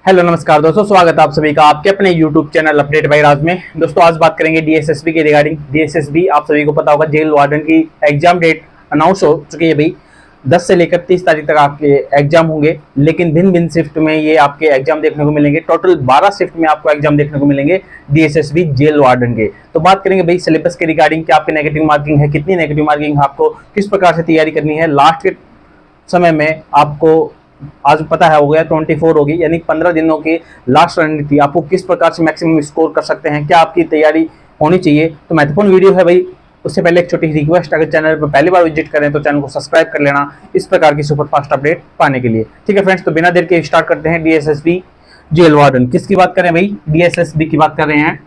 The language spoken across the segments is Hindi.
हेलो नमस्कार दोस्तों, स्वागत है आप सभी का आपके अपने YouTube चैनल अपडेट बाय राज में। दोस्तों आज बात करेंगे डीएसएसबी के रिगार्डिंग। डीएसएसबी आप सभी को पता होगा, जेल वार्डन की एग्जाम डेट अनाउंस हो चुकी है भाई। 10 से लेकर 30 तारीख तक आपके एग्जाम होंगे, लेकिन भिन्न भिन्न शिफ्ट में ये आपके एग्जाम देखने को मिलेंगे। टोटल 12 शिफ्ट में आपको एग्जाम देखने को मिलेंगे डीएसएसबी जेल वार्डन के। तो बात करेंगे भाई सिलेबस के रिगार्डिंग, क्या आपके नेगेटिव मार्किंग है, कितनी नेगेटिव मार्किंग है, आपको किस प्रकार से तैयारी करनी है। लास्ट के समय में आपको आज पता है हो गया 24 होगी, यानी 15 दिनों की लास्ट रणनीति, आपको किस प्रकार से मैक्सिमम स्कोर कर सकते हैं, क्या आपकी तैयारी होनी चाहिए। तो महत्वपूर्ण वीडियो है भाई। उससे पहले एक छोटी रिक्वेस्ट, अगर चैनल पर पहली बार विजिट करें तो चैनल को सब्सक्राइब कर लेना इस प्रकार की सुपरफास्ट अपडेट पाने के लिए। ठीक है फ्रेंड्स, तो बिना देर के स्टार्ट करते हैं। डीएसएसबी जेल वार्डन किसकी बात करें भाई? डीएसएसबी की बात कर रहे हैं।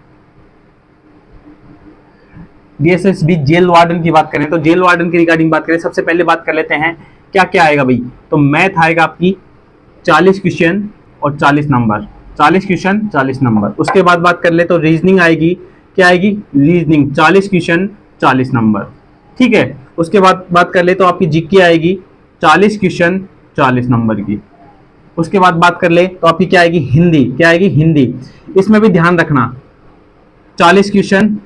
डीएसएसबी जेल वार्डन की बात करें तो जेल वार्डन की रिगार्डिंग बात करें, सबसे पहले बात कर लेते हैं क्या क्या आएगा भाई। तो मैथ आएगा आपकी 40 क्वेश्चन और 40 नंबर, 40 क्वेश्चन 40 नंबर। उसके बाद बात कर ले तो रीजनिंग आएगी, क्या आएगी? Reasoning 40 question 40 number. ठीक है, उसके बाद बात कर ले तो आपकी जीके आएगी 40 क्वेश्चन 40 नंबर की। उसके बाद बात कर ले तो आपकी क्या आएगी? हिंदी, क्या आएगी? हिंदी। इसमें भी ध्यान रखना 40 क्वेश्चन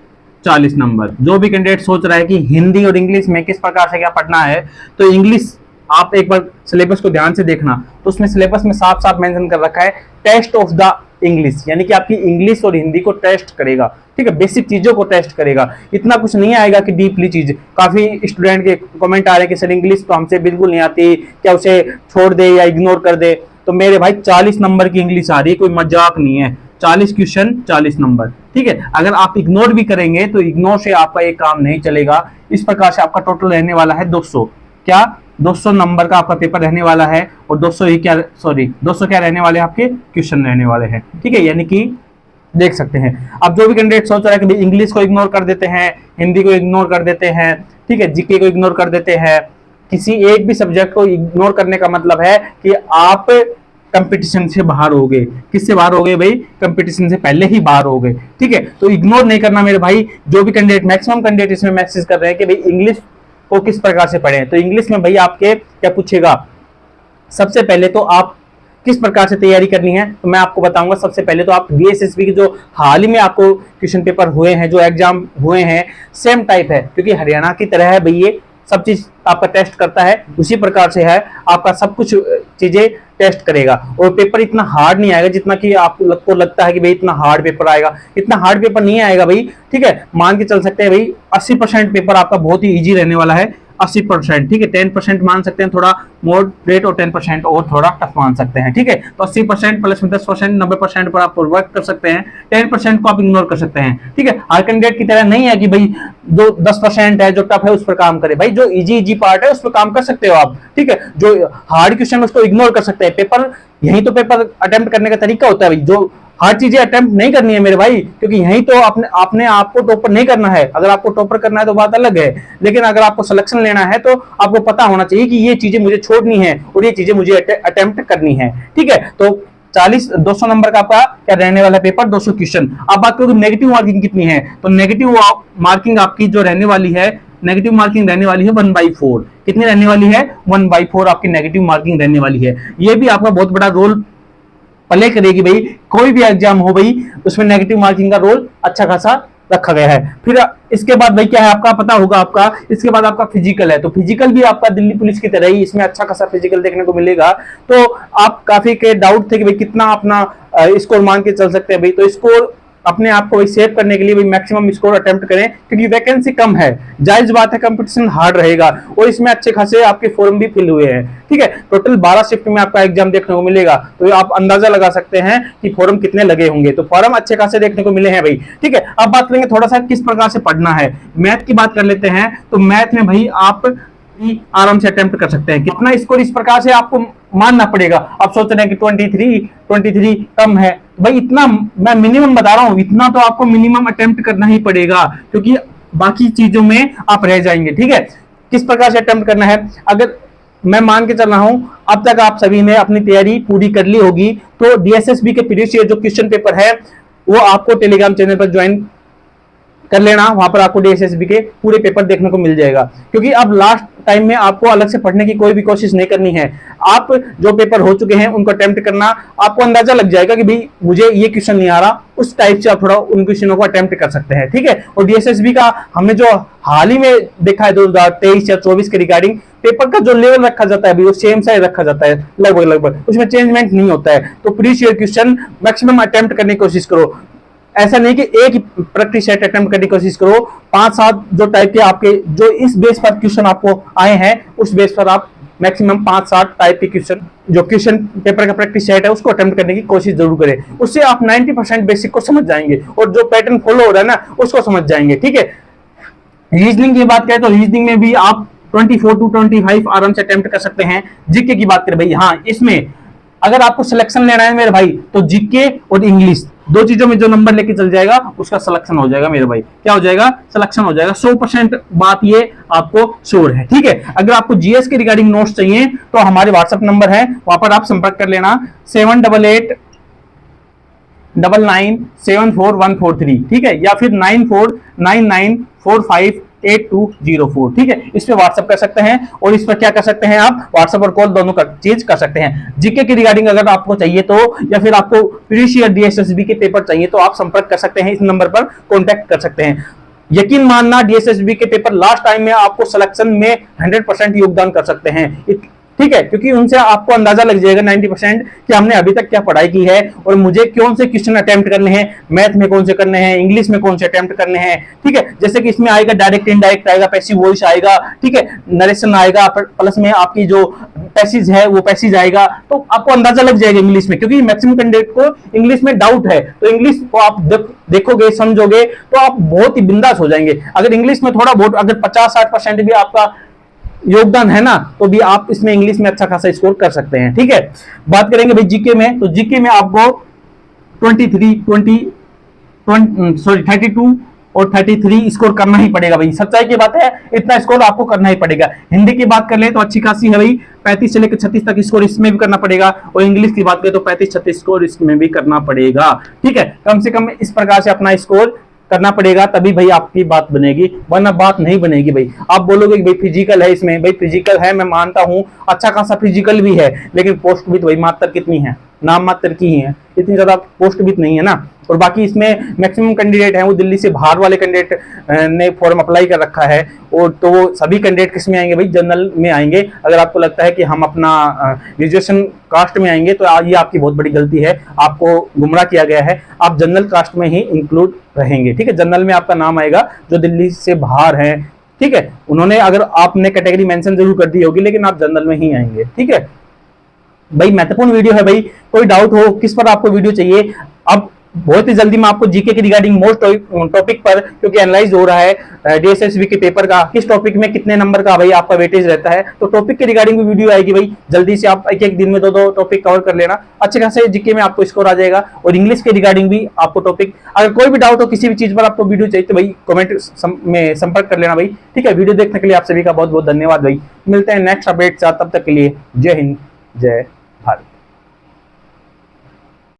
40 नंबर। जो भी कैंडिडेट सोच रहा है कि हिंदी और इंग्लिश में किस प्रकार से क्या पढ़ना है, तो इंग्लिश आप एक बार सिलेबस को ध्यान से देखना, तो उसमें सिलेबस में साफ साफ मेंशन कर रखा है टेस्ट ऑफ द इंग्लिश, यानी कि आपकी इंग्लिश और हिंदी को टेस्ट करेगा। ठीक है, बेसिक चीजों को टेस्ट करेगा, इतना कुछ नहीं आएगा कि डीपली चीज। काफी स्टूडेंट के कमेंट आ रहे हैं कि सर इंग्लिश तो हमसे बिल्कुल नहीं आती, क्या उसे छोड़ दे या इग्नोर कर दे। तो मेरे भाई 40 नंबर की इंग्लिश आ रही है, कोई मजाक नहीं है। 40 क्वेश्चन 40 नंबर। ठीक है, अगर आप इग्नोर भी करेंगे तो इग्नोर से आपका ये काम नहीं चलेगा। इस प्रकार से आपका टोटल रहने वाला है 200, क्या 200 नंबर का आपका पेपर रहने वाला है। और 200 ही क्या, सॉरी 200 क्या रहने वाले हैं आपके? क्वेश्चन रहने वाले हैं। ठीक है, यानी कि देख सकते हैं। अब जो भी कैंडिडेट सोच रहा है कि भाई इंग्लिश को इग्नोर कर देते हैं, हिंदी को इग्नोर कर देते हैं, ठीक है, जीके को इग्नोर कर देते हैं, किसी एक भी सब्जेक्ट को इग्नोर करने का मतलब है कि आप कंपटीशन से बाहर हो गए। किससे बाहर हो गए भाई? कंपटीशन से पहले ही बाहर हो गए। ठीक है, तो इग्नोर नहीं करना मेरे भाई। जो भी कैंडिडेट, मैक्सिमम कैंडिडेट इसमें मैसेज कर रहे हैं कि भाई इंग्लिश को किस प्रकार से पढ़ें, तो इंग्लिश में भाई आपके क्या पूछेगा? सबसे पहले तो आप किस प्रकार से तैयारी करनी है, तो मैं आपको बताऊंगा। सबसे पहले तो आप डीएसएसबी के जो हाल ही में आपको क्वेश्चन पेपर हुए हैं, जो एग्जाम हुए हैं, सेम टाइप है, क्योंकि हरियाणा की तरह है भाई, ये सब चीज आपका टेस्ट करता है, उसी प्रकार से है आपका सब कुछ चीजें टेस्ट करेगा। और पेपर इतना हार्ड नहीं आएगा जितना कि आपको लगता है कि भाई इतना हार्ड पेपर आएगा। इतना हार्ड पेपर नहीं आएगा भाई। ठीक है, मान के चल सकते हैं भाई 80% पेपर आपका बहुत ही इजी रहने वाला है। 80%, ठीक है, 10% मान सकते हैं थोड़ा मॉडरेट, और 10% और थोड़ा टफ मान सकते हैं। ठीक है, तो 80% प्लस में 10%, 90% पर आप वर्क कर सकते हैं, 10% को आप इग्नोर कर सकते हैं। ठीक है, हर कैंडिडेट की तरह नहीं है कि भाई जो 10% है, जो टफ है, उस पर काम करे। भाई जो इजी पार्ट है उस पर काम कर सकते हो आप। ठीक है, जो हार्ड क्वेश्चन उसको इग्नोर कर सकते हैं। पेपर यही तो पेपर अटेम्प्ट करने का तरीका होता है भाई। जो हर चीजें अटेम्प्ट नहीं करनी है मेरे भाई, क्योंकि यही तो अपने आपको टॉपर नहीं करना है। अगर आपको टॉपर करना है तो बात अलग है, लेकिन अगर आपको सिलेक्शन लेना है तो आपको पता होना चाहिए कि ये चीजें मुझे छोड़नी है और ये चीजें मुझे अटेम्प्ट करनी है। ठीक है, तो 200 नंबर का आपका क्या रहने वाला पेपर, 200 क्वेश्चन। अब बात करो नेगेटिव मार्किंग कितनी है, तो नेगेटिव मार्किंग आपकी जो रहने वाली है, नेगेटिव मार्किंग रहने वाली है 1/4। कितनी रहने वाली है? 1/4 आपकी नेगेटिव मार्किंग रहने वाली है। ये भी आपका बहुत बड़ा रोल प्ले करेगी भाई। कोई भी एग्जाम हो भाई, उसमें नेगेटिव मार्किंग का रोल अच्छा खासा रखा गया है। फिर इसके बाद भाई क्या है आपका, पता होगा आपका, इसके बाद आपका फिजिकल है। तो फिजिकल भी आपका दिल्ली पुलिस की तरह ही इसमें अच्छा खासा फिजिकल देखने को मिलेगा। तो आप काफी के डाउट थे कि भाई कितना अपना स्कोर मान के चल सकते हैं भाई। तो स्कोर अपने आप को सेव करने के लिए भी मैक्सिमम स्कोर अटेम्प्ट करें, क्योंकि वैकेंसी कम है। जायज बात है, कंपटीशन हार्ड रहेगा और इसमें अच्छे खासे आपके फॉर्म भी फिल हुए हैं। ठीक है, टोटल 12 शिफ्ट में आपका एग्जाम देखने को मिलेगा, तो आप अंदाजा लगा सकते हैं कि फॉर्म कितने लगे होंगे। तो फॉर्म अच्छे खासे देखने को मिले हैं भाई। ठीक है, अब बात करेंगे थोड़ा सा किस प्रकार से पढ़ना है। मैथ की बात कर लेते हैं, तो मैथ में भाई आप आराम से अटेम्प्ट कर सकते हैं। कितना स्कोर इस प्रकार से आपको मानना पड़ेगा। आप सोच रहे हैं कि 23 कम है, भाई इतना मैं मिनिमम बता रहा हूं, इतना तो आपको मिनिमम अटेम्प्ट करना ही पड़ेगा, क्योंकि बाकी चीजों में आप रह जाएंगे। ठीक है, किस प्रकार से अटेम्प्ट करना है, अगर मैं मान के चल रहा हूं अब तक आप सभी ने अपनी तैयारी पूरी कर ली होगी, तो डीएसएसबी के प्रीवियस ईयर जो क्वेश्चन पेपर है वो आपको टेलीग्राम चैनल पर ज्वाइन कर लेना, वहां पर आपको डीएसएसबी के पूरे पेपर देखने को मिल जाएगा। क्योंकि अब लास्ट टाइम में आपको अलग से पढ़ने की कोई भी कोशिश नहीं करनी है। आप जो पेपर हो चुके हैं उनको अटेम्प्ट करना, आपको अंदाजा लग जाएगा कि भाई मुझे ये क्वेश्चन नहीं आ रहा, उस टाइप से आप थोड़ा उन क्वेश्चनों को अटेम्प्ट कर सकते हैं, ठीक है। और डीएसएसबी का हमने जो हाल ही में देखा है 2023 या 24 के रिगार्डिंग, पेपर का जो लेवल रखा जाता है वो सेम साइज रखा जाता है लगभग, उसमें चेंजमेंट नहीं होता है। तो previous year question maximum attempt करने की कोशिश करो। ऐसा नहीं कि एक ही प्रैक्टिस सेट अटेम्प्ट करने की कोशिश करो, 5-7 जो टाइप के आपके जो इस बेस पर क्वेश्चन आपको आए हैं उस बेस पर आप मैक्सिमम 5-7 टाइप के क्वेश्चन, जो क्वेश्चन पेपर का प्रैक्टिस सेट है उसको अटेम्प्ट करने की कोशिश जरूर करें। उससे आप 90% बेसिक को समझ जाएंगे और जो पैटर्न फॉलो हो रहा है ना उसको समझ जाएंगे, ठीक है। रीजनिंग की बात करें तो रीजनिंग में भी आप 24 to 25 आराम से अटेम्प्ट कर सकते हैं। जीके की बात करें भाई, हाँ इसमें अगर आपको सिलेक्शन लेना है मेरे भाई तो जीके और इंग्लिश दो चीजों में जो नंबर लेके चल जाएगा उसका सिलेक्शन हो जाएगा मेरे भाई। क्या हो जाएगा? सिलेक्शन हो जाएगा। 100% बात ये आपको श्योर है, ठीक है। अगर आपको जीएस के रिगार्डिंग नोट्स चाहिए तो हमारे व्हाट्सएप नंबर है, वहां पर आप संपर्क कर लेना 7889974143, ठीक है, या फिर 9499458204, ठीक है। इस पे व्हाट्सएप कर सकते हैं और इस पर क्या कर सकते हैं आप व्हाट्सएप और कॉल दोनों का चीज कर सकते हैं। जीके की रिगार्डिंग अगर आपको चाहिए तो, या फिर आपको प्रीवियस ईयर डीएसएसबी के पेपर चाहिए तो आप संपर्क कर सकते हैं, इस नंबर पर कॉन्टैक्ट कर सकते हैं। यकीन मानना डीएसएसबी के पेपर लास्ट टाइम में आपको सिलेक्शन में 100% योगदान कर सकते हैं, ठीक है, क्योंकि उनसे आपको अंदाजा लग जाएगा 90% कि हमने अभी तक क्या पढ़ाई की है और मुझे कौन से क्वेश्चन अटेम्प्ट करने हैं, मैथ में कौन से करने हैं, इंग्लिश में कौन से अटेम्प्ट करने हैं, ठीक है। जैसे कि इसमें आएगा डायरेक्ट इनडायरेक्ट आएगा, पैसिव वॉइस आएगा, ठीक है, नरेशन आएगा, प्लस में आपकी जो पैसेज है वो पैसेज आएगा, तो आपको अंदाजा लग जाएगा इंग्लिश में, क्योंकि मैक्सिमम कैंडिडेट को इंग्लिश में डाउट है। तो इंग्लिश को आप देखोगे समझोगे तो आप बहुत ही बिंदास हो जाएंगे। अगर इंग्लिश में थोड़ा बहुत अगर 50-60% भी आपका योगदान है ना तो भी आप इसमें इंग्लिश में अच्छा खासा स्कोर कर सकते हैं, ठीक है। बात करेंगे भाई जीके में, तो जीके में आपको 32 और 33 स्कोर करना ही पड़ेगा भाई, सच्चाई की बात है, इतना स्कोर आपको करना ही पड़ेगा। हिंदी की बात कर ले तो अच्छी खासी है भाई, 35 से लेकर 36 तक स्कोर इसमें भी करना पड़ेगा, और इंग्लिश की बात करें तो 35-36 स्कोर इसमें भी करना पड़ेगा, ठीक है। कम से कम इस प्रकार से अपना स्कोर करना पड़ेगा, तभी भाई आपकी बात बनेगी, वरना बात नहीं बनेगी भाई। आप बोलोगे कि भाई फिजिकल है इसमें, भाई फिजिकल है, मैं मानता हूं अच्छा खासा फिजिकल भी है, लेकिन पोस्ट भी तो भाई मात्र कितनी है, नाम मात्र की ही है, इतनी ज्यादा पोस्ट भी नहीं है ना। और बाकी इसमें मैक्सिमम कैंडिडेट हैं वो दिल्ली से बाहर वाले कैंडिडेट ने फॉर्म अप्लाई कर रखा है, और तो वो सभी कैंडिडेट किस में आएंगे भाई, जनरल में आएंगे। अगर आपको लगता है कि हम अपना रिजर्वेशन कास्ट में आएंगे तो ये आपकी बहुत बड़ी गलती है, आपको गुमराह किया गया है। आप जनरल कास्ट में ही इंक्लूड रहेंगे, ठीक है। जनरल में आपका नाम आएगा जो दिल्ली से बाहर है, ठीक है। उन्होंने अगर आपने कैटेगरी मेंशन जरूर कर दी होगी, लेकिन आप जनरल में ही आएंगे, ठीक है भाई। महत्वपूर्ण वीडियो है भाई, कोई डाउट हो किस पर आपको वीडियो चाहिए, अब बहुत ही जल्दी मैं आपको जीके के रिगार्डिंग मोस्ट टॉपिक पर, क्योंकि एनालाइज हो रहा है डीएसएसबी के पेपर का, किस टॉपिक में कितने नंबर का भाई आपका वेटेज रहता है, तो टॉपिक के रिगार्डिंग भी वीडियो आएगी भाई। जल्दी से आप एक दिन में 2 टॉपिक कवर कर लेना, अच्छे खासे जीके में आपको स्कोर आ जाएगा। और इंग्लिश के रिगार्डिंग भी आपको टॉपिक, अगर कोई भी डाउट हो किसी भी चीज पर आपको वीडियो चाहिए तो भाई कमेंट में संपर्क कर लेना भाई, ठीक है। वीडियो देखने के लिए आप सभी का बहुत बहुत धन्यवाद भाई, मिलते हैं नेक्स्ट अपडेट साथ, तब तक के लिए जय हिंद जय